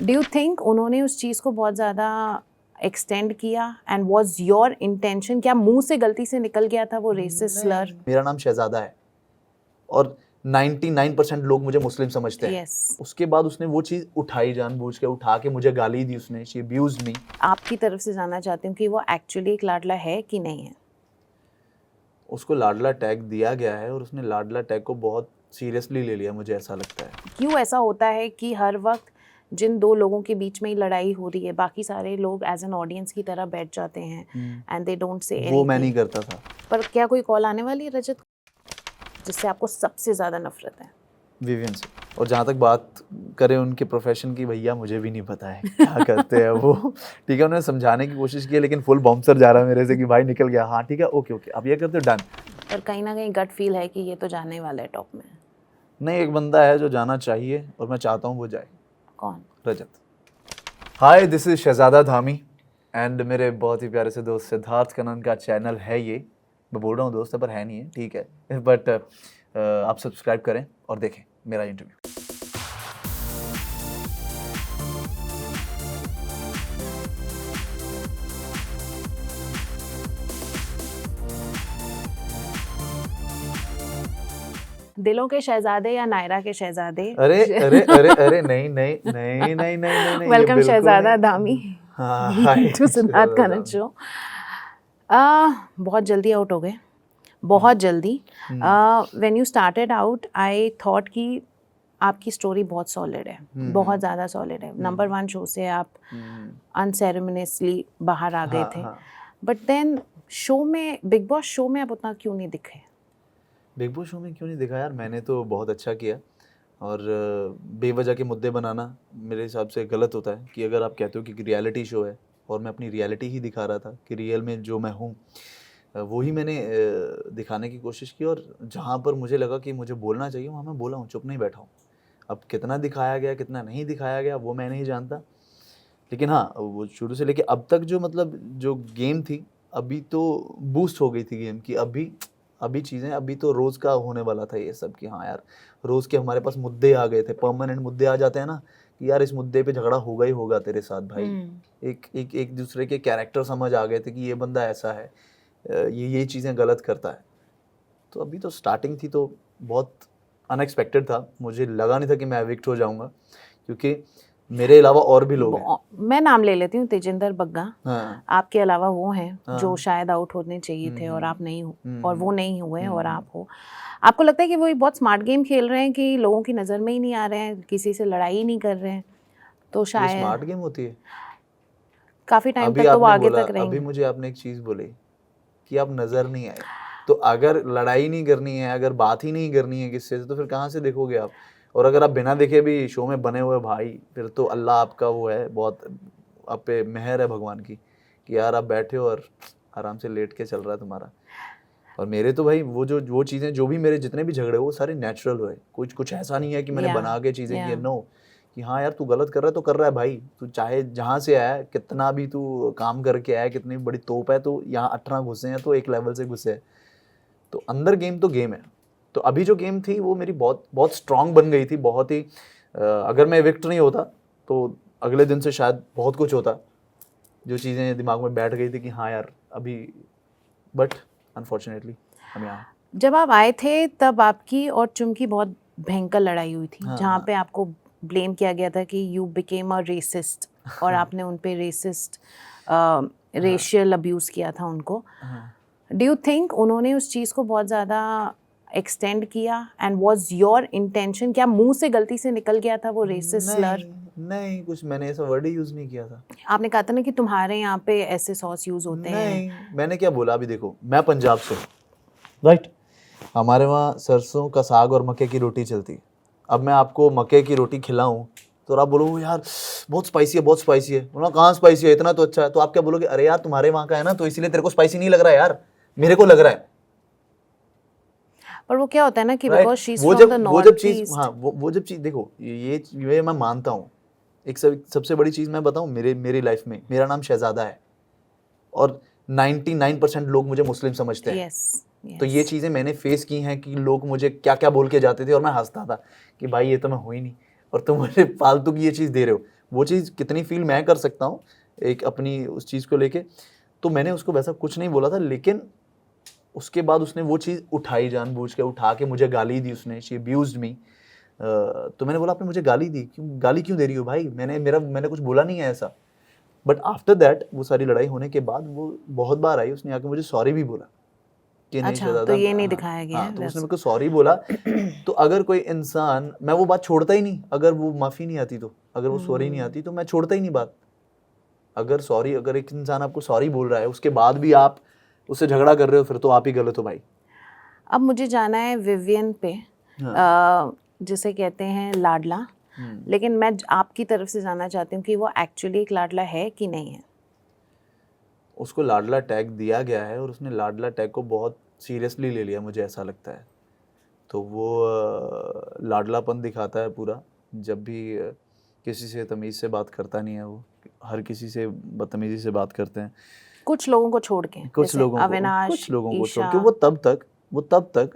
Do you think उन्होंने उस चीज़ को बहुत ज़्यादा एक्सटेंड किया एंड वाज योर इंटेंशन, क्या मुंह से गलती से निकल गया था वो रेसिस्ट स्लर? मेरा नाम शहजादा है और 99% लोग मुझे मुस्लिम समझते हैं। Yes. उसके बाद उसने वो चीज़ उठाई, जानबूझ के उठा के मुझे गाली दी उसने, शी अब्यूज्ड मी। आपकी तरफ से जानना चाहती हूँ कि वो एक्चुअली एक लाडला है कि नहीं है? उसको लाडला टैग दिया गया है और उसने लाडला टैग को बहुत सीरियसली ले लिया, मुझे ऐसा लगता है। क्यों ऐसा होता है कि हर वक्त जिन दो लोगों के बीच में ही लड़ाई हो रही है, बाकी सारे लोग एज एन ऑडियंस की तरह बैठ जाते हैं एंड दे डोंट से वो मैं नहीं एनीथिंग? करता था। पर क्या कोई कॉल आने वाली है रजत, जिससे आपको सबसे ज़्यादा नफरत है? विवियन से। और जहाँ तक बात करें उनके प्रोफेशन की, भैया मुझे भी नहीं पता है क्या करते हैं वो। ठीक है, उन्होंने समझाने की कोशिश की है लेकिन फुल बाउंसर जा रहा है मेरे से कि भाई निकल गया, हाँ ठीक है, ओके ओके, अब ये करते हो, डन। पर कहीं ना कहीं गट फील है कि ये तो जाने वाला है टॉप में। नहीं, एक बंदा है जो जाना चाहिए और मैं चाहता हूँ वो जाए। कौन? Rajat. Hi, this is Shehzada Dhami and मेरे बहुत ही प्यारे से दोस्त सिद्धार्थ कनन का चैनल है ये। मैं बोल रहा हूँ दोस्त है पर है नहीं है, ठीक है, बट आप सब्सक्राइब करें और देखें मेरा इंटरव्यू। दिलों के शहजादे या नायरा के शहजादे? अरे अरे अरे अरे, नहीं नहीं नहीं नहीं नहीं नहीं नहीं, ये वेलकम बिल्कुल शहजादा नहीं। धामी हाँ, hi to Siddharth Shehzada Kanan show. बहुत जल्दी आउट हो गए, बहुत जल्दी। When you started out I thought कि आपकी स्टोरी बहुत सॉलिड है, बहुत ज़्यादा सॉलिड है। नंबर 1 शो से आप अनसेरेमनियसली बाहर आ गए थे, बट देन शो में, बिग बॉस शो में आप उतना क्यों नहीं दिखे? बिग बॉस शो में क्यों नहीं दिखा यार, मैंने तो बहुत अच्छा किया। और बेवजह के मुद्दे बनाना मेरे हिसाब से गलत होता है। कि अगर आप कहते हो कि रियलिटी शो है और मैं अपनी रियलिटी ही दिखा रहा था कि रियल में जो मैं हूँ वो ही मैंने दिखाने की कोशिश की। और जहाँ पर मुझे लगा कि मुझे बोलना चाहिए वहाँ मैं बोला हूँ, चुप नहीं बैठा हूँ। अब कितना दिखाया गया कितना नहीं दिखाया गया वो मैं नहीं जानता, लेकिन हाँ, वो शुरू से लेके अब तक जो मतलब जो गेम थी, अभी तो बूस्ट हो गई थी गेम की। अभी चीज़ें, अभी तो रोज़ का होने वाला था ये सब कि हाँ यार, रोज़ के हमारे पास मुद्दे आ गए थे, परमानेंट मुद्दे आ जाते हैं ना कि यार इस मुद्दे पे झगड़ा होगा ही होगा तेरे साथ भाई। एक दूसरे के कैरेक्टर समझ आ गए थे कि ये बंदा ऐसा है, ये चीज़ें गलत करता है। तो अभी तो स्टार्टिंग थी तो बहुत अनएक्सपेक्टेड था, मुझे लगा नहीं था कि मैं एविक्ट हो जाऊंगा, क्योंकि मेरे अलावा और भी लोग हैं। मैं नाम ले लेती हूँ, तेजिंदर बग्गा। हाँ, आपके अलावा वो हैं जो शायद आउट होने चाहिए थे और आप नहीं हो, और वो नहीं हुए और आप हो। आपको लगता है कि वो एक बहुत स्मार्ट गेम खेल रहे हैं कि लोगों की नज़र में ही नहीं आ रहे हैं, किसी से लड़ाई नहीं कर रहे हैं? तो ये शायद स्मार्ट गेम होती है। काफ़ी टाइम अभी तक तो वो आपने आगे बोला, तक अभी रहेंगे। मुझे आपने एक चीज़ बोली कि आप नज़र नहीं आए। तो अगर लड़ाई नहीं करनी है, अगर बात ही नहीं करनी है किससे से, तो फिर कहाँ से देखोगे आप? और अगर आप बिना देखे भी शो में बने हुए भाई, फिर तो अल्लाह आपका वो है, बहुत आप पे मेहर है भगवान की कि यार आप बैठे हो और आराम से लेट के चल रहा है तुम्हारा। और मेरे तो भाई वो चीज़ें, जो भी मेरे जितने भी झगड़े वो सारे नेचुरल हुए। कुछ ऐसा नहीं है कि मैंने बना के चीज़ें की, नो, कि हाँ यार तू गलत कर रहा है तो कर रहा है भाई, तू चाहे जहाँ से आया है, कितना भी तू काम करके आया है, कितनी बड़ी तोप है, तो यहाँ 18 घुसे हैं तो एक लेवल से घुसे हैं। तो अंदर गेम तो गेम है। तो अभी जो गेम थी वो मेरी बहुत बहुत स्ट्रांग बन गई थी, बहुत ही अगर मैं एविक्ट नहीं होता तो अगले दिन से शायद बहुत कुछ होता, जो चीज़ें दिमाग में बैठ गई थी कि हाँ यार अभी, बट अनफॉर्चुनेटली हम यहाँ। जब आप आए थे तब आपकी और चुम की बहुत भयंकर लड़ाई हुई थी, हाँ, जहाँ हाँ। पे आपको ब्लेम किया गया था कि यू बिकेम अ रेसिस्ट, और आपने उन पे रेसिस्ट रेशियल अब्यूज़ किया था उनको। डू यू थिंक उन्होंने उस चीज़ को बहुत ज़्यादा एक्सटेंड किया एंड वाज योर इंटेंशन, क्या मुंह से गलती से निकल गया था वो रेसिस्ट स्लर? नहीं, कुछ मैंने ऐसा वर्ड ही यूज़ नहीं किया था। आपने कहा था ना कि तुम्हारे यहाँ पे ऐसे सॉस यूज़ होते हैं। नहीं, मैंने क्या बोला? अभी देखो, मैं पंजाब से हूँ, राइट? हमारे वहाँ सरसों का साग और मक्के की रोटी चलती है। अब मैं आपको मक्के की रोटी खिलाऊं तो आप बोलोगे यार बहुत स्पाइसी है, बहुत स्पाइसी है। बोला कहाँ स्पाइसी है, इतना तो अच्छा है। तो आप क्या बोलोगे? अरे यार तुम्हारे वहाँ का है ना, तो इसीलिए तेरे को स्पाइसी नहीं लग रहा है यार, मेरे को लग रहा है। पर वो क्या होता है ना कि right? Because she is from the north east. हाँ, वो जब चीज़ देखो, ये मैं मानता हूँ। एक सबसे बड़ी चीज़ मैं बताऊँ, मेरी लाइफ में मेरा नाम शहजादा है और 99% लोग मुझे मुस्लिम समझते हैं। तो ये चीज़ें मैंने फेस की हैं कि लोग मुझे क्या क्या बोल के जाते थे और मैं हंसता था कि भाई ये तो मैं हूँ ही नहीं और तुम मुझे फालतू की ये चीज़ दे रहे हो। वो चीज़ कितनी फील मैं कर सकता हूँ एक अपनी उस चीज़ को लेके, तो मैंने उसको वैसा कुछ नहीं बोला था, लेकिन उसके बाद उसने वो चीज़ उठाई, जानबूझ के उठा के मुझे गाली दी उसने, शी अब्यूज्ड मी। तो मैंने बोला आपने मुझे गाली दी, गाली क्यों दे रही हो भाई, मैंने कुछ बोला नहीं है ऐसा। बट आफ्टर दैट वो सारी लड़ाई होने के बाद वो बहुत बार आई, उसने आके मुझे सॉरी भी बोला कि नहीं अच्छा, शहजादा, तो ये नहीं हाँ, दिखाया गया हाँ, है तो उसने वैसे। मेरे को सॉरी बोला। तो अगर कोई इंसान, मैं वो बात छोड़ता ही नहीं, अगर वो माफ़ी नहीं आती तो, अगर वो सॉरी नहीं आती तो मैं छोड़ता ही नहीं बात। अगर एक इंसान आपको सॉरी बोल रहा है उसके बाद भी आप उससे झगड़ा कर रहे हो, फिर तो आप ही गलत हो भाई। अब मुझे जाना है विवियन पे, हाँ। जिसे कहते हैं लाडला, लेकिन मैं आपकी तरफ से जानना चाहती हूँ कि वो एक्चुअली एक लाडला है कि नहीं है। उसको लाडला टैग दिया गया है और उसने लाडला टैग को बहुत सीरियसली ले लिया, मुझे ऐसा लगता है। तो वो लाडलापन दिखाता है पूरा, जब भी किसी से तमीज़ से बात करता नहीं है वो, हर किसी से बदतमीज़ी से बात करते हैं। कुछ लोगों को छोड़ के, कुछ जैसे लोगों अविनाश, को छोड़ ईशा, के, वो तब तक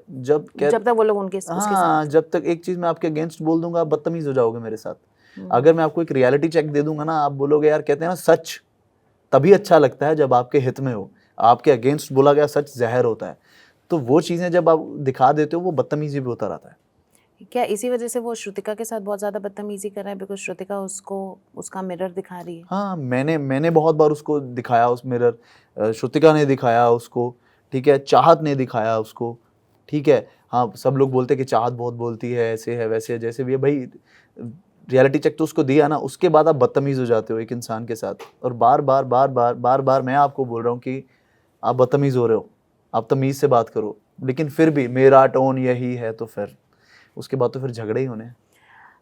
जब जब तक वो लोग उसके हाँ, साथ। जब तक एक चीज़ मैं आपके अगेंस्ट बोल दूंगा आप बदतमीज़ हो जाओगे मेरे साथ। अगर मैं आपको एक रियलिटी चेक दे दूंगा ना, आप बोलोगे यार, कहते हैं ना सच तभी अच्छा लगता है जब आपके हित में हो, आपके अगेंस्ट बोला गया सच जहर होता है। तो वो चीज़ें जब आप दिखा देते हो वो बदतमीजी भी होता रहता है। क्या इसी वजह से वो श्रुतिका के साथ बहुत ज़्यादा बदतमीजी कर रहा है, बिकॉज श्रुतिका उसको उसका मिरर दिखा रही है? हाँ, मैंने बहुत बार उसको दिखाया उस मिरर, श्रुतिका ने दिखाया उसको, ठीक है, चाहत ने दिखाया उसको, ठीक है। हाँ, सब लोग बोलते हैं कि चाहत बहुत बोलती है, ऐसे है वैसे है, जैसे भी है भाई, रियलिटी चेक तो उसको दिया ना, उसके बाद आप बदतमीज़ हो जाते हो एक इंसान के साथ। और बार बार मैं आपको बोल रहा हूँ कि आप बदतमीज़ हो रहे हो, आप तमीज़ से बात करो, लेकिन फिर भी मेरा टोन यही है, तो फिर उसके बाद तो फिर झगड़े ही होने हैं।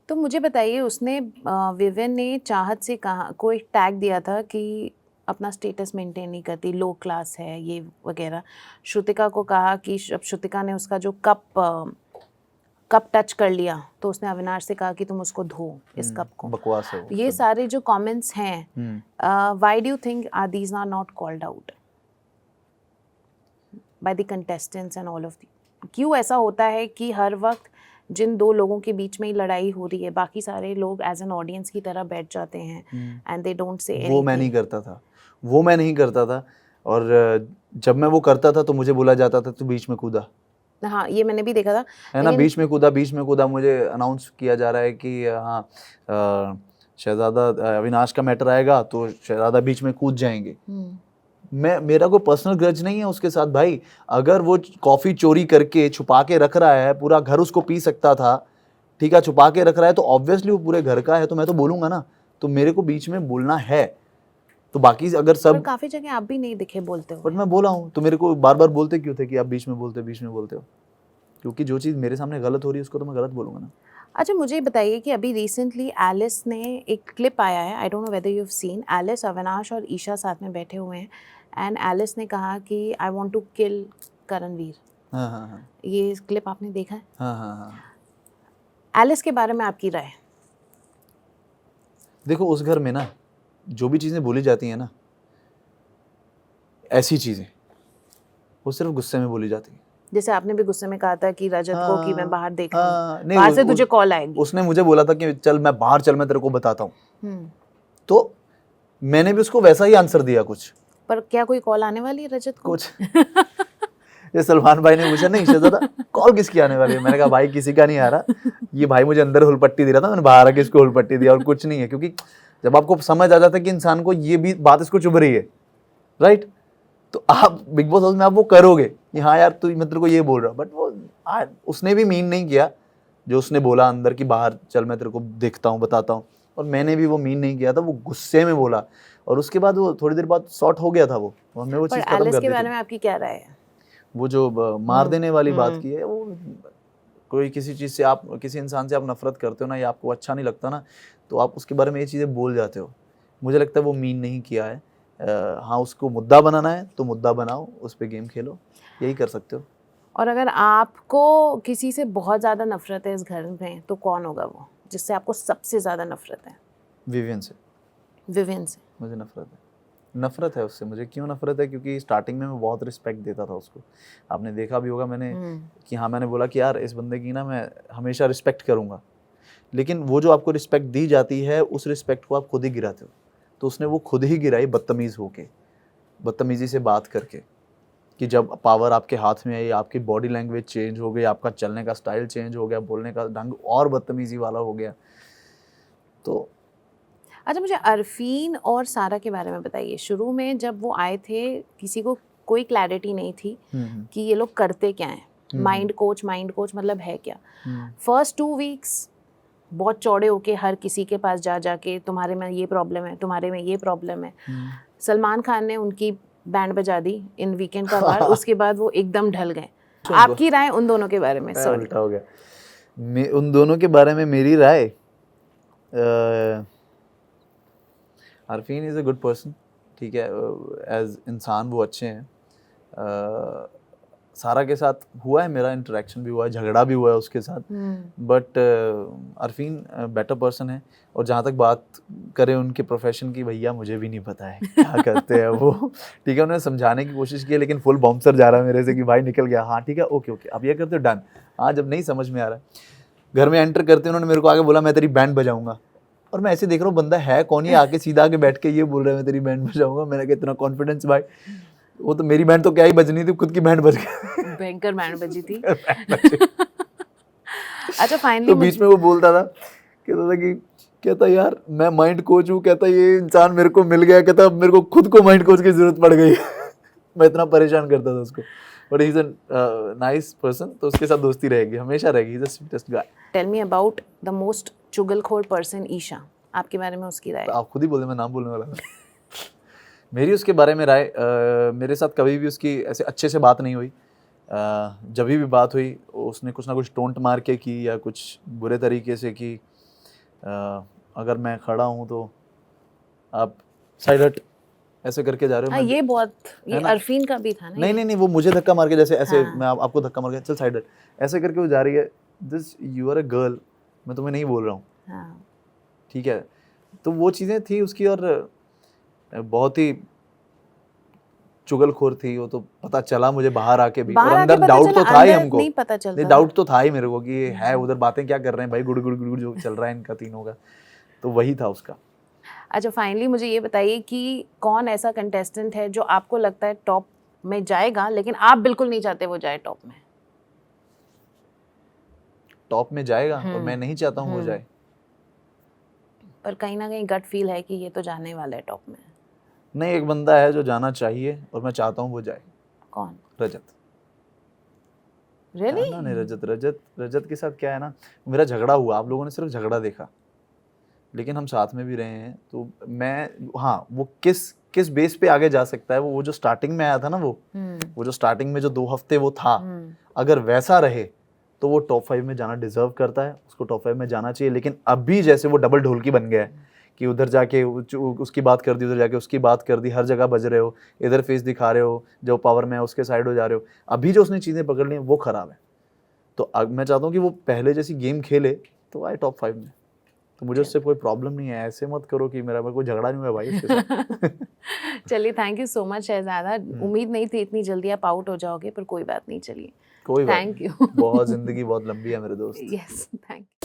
तो मुझे बताइए, उसने विवियन ने चाहत से कहा, कोई टैग दिया था कि अपना स्टेटस मेंटेन नहीं करती, लो क्लास है ये वगैरह। श्रुतिका को कहा कि जब श्रुतिका ने उसका जो कप टच कर लिया तो उसने अविनाश से कहा कि तुम उसको धो इस कप को। बकवास है वो ये सब। सारे जो कमेंट्स हैं, why do you think are these are not called out by the contestants and all of the? क्यों ऐसा होता है कि हर वक्त जिन दो लोगों के बीच में ही लड़ाई हो रही है, बाकी सारे लोग एज एन ऑडियंस की तरह बैठ जाते हैं एंड दे डोंट से वो मैं नहीं करता था। और जब मैं वो करता था तो मुझे बोला जाता था तू बीच में कूदा, हाँ, ये मैंने भी देखा था, है ना, बीच में कूदा। मुझे अनाउंस किया जा रहा है कि हाँ, शहजादा अविनाश का मैटर आएगा तो शहजादा बीच में कूद जाएंगे। मेरा कोई पर्सनल ग्रज नहीं है उसके साथ भाई। अगर वो कॉफ़ी चोरी करके छुपा के रख रहा है, पूरा घर उसको पी सकता था, ठीक है, छुपा के रख रहा है, तो ऑब्वियसली वो पूरे घर का है, तो मैं तो बोलूँगा ना। तो मेरे को बीच में बोलना है, तो बाकी अगर सब, काफ़ी जगह आप भी नहीं दिखे बोलते हो। बट मैं बोला हूँ, तो मेरे को बार बार बोलते क्यों थे कि आप बीच में बोलते हो? क्योंकि जो चीज़ मेरे सामने गलत हो रही है उसको तो मैं गलत बोलूँगा ना। अच्छा, मुझे बताइए कि अभी रिसेंटली एलिस ने एक क्लिप आया है, I don't know whether you have seen, Alice, Avinash और ईशा साथ में बैठे हुए हैं एंड एलिस ने कहा कि I want to kill Karanveer. हाँ। ये क्लिप आपने देखा है? हाँ। एलिस के बारे में आपकी राय? देखो, उस घर में ना जो भी चीज़ें बोली जाती हैं ना, ऐसी चीज़ें वो सिर्फ गुस्से में बोली जाती हैं। जैसे आपने भी गुस्से में कहा था कि रजत को कि मैं बाहर देख रहा हूँ, नहीं, बाहर से तुझे कॉल आएगी। उसने मुझे बोला था कि चल मैं बाहर चल, मैं तेरे को बताता हूँ। तो मैंने भी उसको वैसा ही आंसर दिया कुछ। पर क्या कोई कॉल आने वाली है रजत को? कुछ ये सलमान भाई ने पूछा, नहीं शहजादा कॉल किसकी आने वाली है? मैंने कहा भाई किसी का नहीं आ रहा, ये भाई मुझे अंदर हुलपट्टी दे रहा था, मैंने बाहर आके इसको हुलपट्टी दिया, और कुछ नहीं है। क्योंकि जब आपको समझ आ जाता है कि इंसान को ये भी बात इसको चुभ रही है, राइट, तो आप बिग बॉस हाउस में आप वो करोगे कि हाँ यार तू, मैं तेरे को ये बोल रहा हूँ। बट वो उसने भी मीन नहीं किया जो उसने बोला अंदर कि बाहर चल मैं तेरे को देखता हूँ, बताता हूँ, और मैंने भी वो मीन नहीं किया था, वो गुस्से में बोला। और उसके बाद वो थोड़ी देर बाद सॉर्ट हो गया था वो, हमने वो चीज़ खत्म कर दी थी। के बारे में आपकी क्या राय है? वो जो मार देने वाली बात की है, वो कोई किसी चीज़ से, आप किसी इंसान से आप नफरत करते हो ना, या आपको अच्छा नहीं लगता ना, तो आप उसके बारे में ये चीज़ें बोल जाते हो। मुझे लगता है वो मीन नहीं किया है। हाँ, उसको मुद्दा बनाना है तो मुद्दा बनाओ, उस पर गेम खेलो, यही कर सकते हो। और अगर आपको किसी से बहुत ज़्यादा नफरत है इस घर में, तो कौन होगा वो जिससे आपको सबसे ज़्यादा नफरत है? विवियन से। विवियन से मुझे नफरत है उससे। मुझे क्यों नफरत है? क्योंकि स्टार्टिंग में मैं बहुत रिस्पेक्ट देता था उसको। आपने देखा भी होगा मैंने कि हाँ, मैंने बोला कि यार इस बंदे की ना मैं हमेशा रिस्पेक्ट करूँगा। लेकिन वो जो आपको रिस्पेक्ट दी जाती है उस रिस्पेक्ट को आप खुद ही गिराते हो। तो उसने वो खुद ही गिराई बदतमीज़ होके, बदतमीज़ी से बात करके, कि जब पावर आपके हाथ में आई, आपकी बॉडी लैंग्वेज चेंज हो गई, आपका चलने का स्टाइल चेंज हो गया, बोलने का ढंग और बदतमीज़ी वाला हो गया। तो अच्छा, मुझे अरफीन और सारा के बारे में बताइए। शुरू में जब वो आए थे किसी को कोई क्लैरिटी नहीं थी कि ये लोग करते क्या हैं। माइंड कोच मतलब है क्या। फर्स्ट 2 वीक्स बहुत चौड़े होके हर किसी के पास जा जाके तुम्हारे में ये प्रॉब्लम है, तुम्हारे में ये प्रॉब्लम है। सलमान खान ने उनकी बैंड बजा दी इन वीकेंड का वार। उसके बाद वो एकदम ढल गए। आपकी राय उन दोनों के बारे में? सॉरी, उल्टा हो गया। उन दोनों के बारे में मेरी राय, Arfeen is a good person, ठीक है, एज इंसान वो अच्छे हैं। सारा के साथ हुआ है मेरा इंटरेक्शन भी हुआ है, झगड़ा भी हुआ है उसके साथ, बट अरफीन बेटर पर्सन है। और जहाँ तक बात करें उनके प्रोफेशन की, भैया मुझे भी नहीं पता है क्या करते हैं वो, ठीक है। उन्होंने समझाने की कोशिश की लेकिन फुल बाउंसर जा रहा है मेरे से कि भाई निकल गया, हाँ ठीक है, ओके ओके, अब ये करते हो, डन। हाँ, जब नहीं समझ में आ रहा है, घर में एंटर करते उन्होंने मेरे को आगे बोला मैं तेरी बैंड बजाऊंगा, और मैं ऐसे देख रहा हूँ बंदा है कौन, ये आके सीधा आके बैठ के ये बोल रहा है मैं तेरी बैंड बजाऊंगा। मैंने कहा इतना कॉन्फिडेंस भाई, वो तो मेरी बैंड तो क्या ही बजनी थी, खुद की बैंड बज गई, भयंकर बैंड बजी थी। अच्छा, फाइनली तो बीच में वो बोलता था, कहता यार मैं माइंड कोच हूँ, कहता ये इंसान मेरे को मिल गया, कहता अब मेरे को खुद को माइंड कोच की जरूरत पड़ गई। मैं इतना परेशान करता था उसको, but he is a nice person, तो उसके साथ दोस्ती रहेगी, हमेशा रहेगी। He is the sweetest guy. Tell me about the most चुगलखोर पर्सन, ईशा। आपके बारे में उसकी राय? आप खुद ही बोले, मैं नाम बोलने वाला था। मेरी उसके बारे में राय, मेरे साथ कभी भी उसकी ऐसे अच्छे से बात नहीं हुई। जब भी बात हुई उसने कुछ ना कुछ टोंट मार के की या कुछ बुरे तरीके से की। अगर मैं खड़ा हूँ तो आप साइड हट, ऐसे करके जा रहे हो। ये बहुत, ये अरफीन का भी था ना? नहीं, वो मुझे धक्का मार के, जैसे ऐसे मैं आपको धक्का मार के, चल साइड हट, ऐसे करके वो जा रही है। This you are a girl, मैं तुम्हें नहीं बोल रहा हूँ, ठीक है। तो वो चीज़ें थी उसकी, और बहुत ही चुगलखोर थी वो, तो पता चला मुझे बाहर आके भी, और अंदर डाउट तो था ही हमको, नहीं पता चलता, नहीं डाउट तो था ही मेरे को कि ये है उधर, बातें क्या कर रहे हैं भाई, गुड़ गुड़ गुड़ जो चल रहा है इनका तीनों का, तो वही था उसका। अच्छा, फाइनली मुझे ये बताइए कि कौन ऐसा कंटेस्टेंट है जो आपको लगता है टॉप में जाएगा, लेकिन आप बिल्कुल नहीं चाहते वो जाए टॉप में? टॉप में जाएगा और मैं नहीं चाहता हूँ वो जाए, पर कहीं ना कहीं गट फील है कि ये तो जाने वाला है टॉप में। नहीं, एक बंदा है जो जाना चाहिए और मैं चाहता हूँ वो जाए। कौन? रजत। Really? नहीं, रजत के साथ क्या है ना, मेरा झगड़ा हुआ, आप लोगों ने सिर्फ झगड़ा देखा, लेकिन हम साथ में भी रहे हैं। तो मैं, हाँ, वो किस बेस पे आगे जा सकता है, वो जो स्टार्टिंग में आया था ना, वो जो स्टार्टिंग में जो 2 हफ्ते वो था, अगर वैसा रहे तो वो टॉप 5 में जाना डिजर्व करता है, उसको टॉप 5 में जाना चाहिए। लेकिन अभी जैसे वो डबल ढोलकी बन गया है कि उधर जाके उसकी बात कर दी, उधर जाके उसकी बात कर दी, हर जगह बज रहे हो, इधर फेस दिखा रहे हो, जो पावर में है उसके साइड हो जा रहे हो, अभी जो उसने चीज़ें पकड़ ली हैं वो खराब है। तो मैं चाहता हूँ कि वो पहले जैसी गेम खेले तो आए टॉप 5 में, तो मुझे उससे कोई प्रॉब्लम नहीं है। ऐसे मत करो कि मेरा कोई झगड़ा नहीं हुआ भाई उसके साथ। चलिए, थैंक यू सो मच शहजादा। उम्मीद नहीं थी इतनी जल्दी आप आउट हो जाओगे, पर कोई बात नहीं, चलिए कोई बात थैंक यू। बहुत, जिंदगी बहुत लंबी है मेरे दोस्त। Yes, thank you.